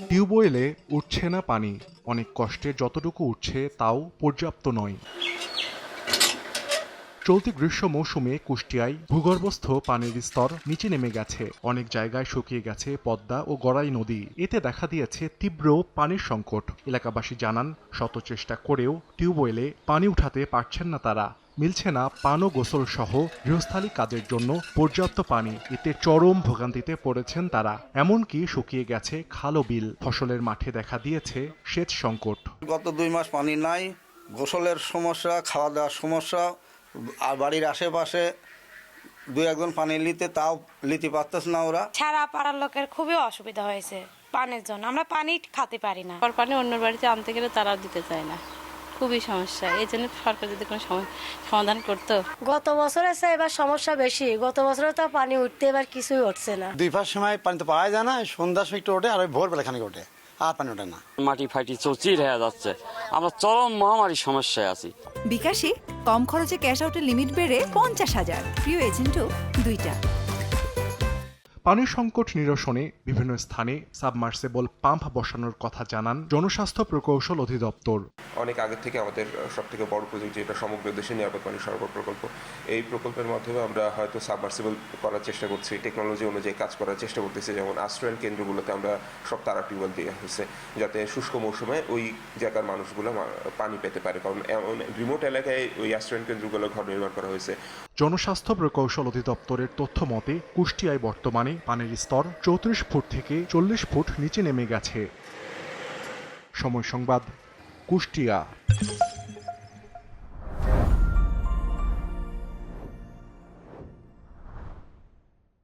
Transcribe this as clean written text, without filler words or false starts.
টিউবওয়েলে উঠছে না পানি, অনেক কষ্টে যতটুকু উঠছে তাও পর্যাপ্ত নয়। চলতি গ্রীষ্ম মৌসুমে কুষ্টিয়ায় ভূগর্ভস্থ পানির স্তর নিচে নেমে গেছে, অনেক জায়গায় শুকিয়ে গেছে পদ্মা ও গড়াই নদী। এতে দেখা দিয়েছে তীব্র পানির সংকট। এলাকাবাসী জানান, শত চেষ্টা করেও টিউবওয়েলে পানি উঠাতে পারছেন না তারা। মিলছে না পান ও গোসল সহ গৃহস্থালী কাজের জন্য পর্যাপ্ত পানি। এতে চরম ভোগান্তিতে পড়েছেন তারা। এমনকি শুকিয়ে গেছে খাল ও বিল। ফসলের মাঠে দেখা দিয়েছে সেচ সংকট। গত 2 মাস পানি নাই, গোসলের সমস্যা, খাওয়া দাওয়ার সমস্যা। আর বাড়ির আশেপাশে 2-1 পানি তাও নিতে পারতেছে না ওরা। ছাড়া পাড়ার লোকের খুবই অসুবিধা হয়েছে পানির জন্য, আমরা পানি খেতে পারি না। পানি অন্য বাড়িতে আনতে গেলে তারা দিতে চায় না, খুবই সমস্যা। এই জন্য সরকার যদি কোনো সমাধান করতো। গত বছরের চেয়ে এবার সমস্যা বেশি। গত বছরে তো পানি উঠতে এবার কিছুই উঠছে না। 2 মাস সময় পানি তো পাওয়া যায় না, সন্ধ্যার সময় একটু ওঠে আর ভোরবেলা খানিক ওঠে, আর পানি ওঠে না। মাটি ফাটি চৌচির হয়ে যাচ্ছে, আমরা চরম মহামারীর সমস্যায় আছি। বিকাশে কম খরচে ক্যাশ আউটের লিমিট বেড়ে 50,000, প্রিয় এজেন্টও 2টা। পানির সংকট নিরসনে বিভিন্ন স্থানে সাবমার্সেবল পাম্প বসানোর কথা জানান জনস্বাস্থ্য প্রকৌশল অধিদপ্তর। অনেক আগে থেকে আমাদের সবথেকে বড় প্রজেক্ট, যেটা সমগ্র দেশে নিরাপদ পানি সরবরাহ প্রকল্প, এই প্রকল্পের মাধ্যমে আমরা হয়তো সাবমার্সিবল করার চেষ্টা করছি, টেকনোলজি অনুযায়ী কাজ করার চেষ্টা করতেছি। যেমন আশ্রয়ণ কেন্দ্রগুলোতে আমরা সব তারা টিউবওয়েল দেওয়া হয়েছে, যাতে শুষ্ক মৌসুমে ওই জায়গার মানুষগুলো পানি পেতে পারে, কারণ এমন রিমোট এলাকায় ওই আশ্রয়ণ কেন্দ্রগুলো ঘর নির্মাণ করা হয়েছে। জনস্বাস্থ্য প্রকৌশল অধিদপ্তরের তথ্য মতে কুষ্টিয়ায় বর্তমানে পানির স্তর 34 ফুট থেকে 40 ফুট নিচে নেমে গেছে। সময় সংবাদ, কুষ্টিয়া।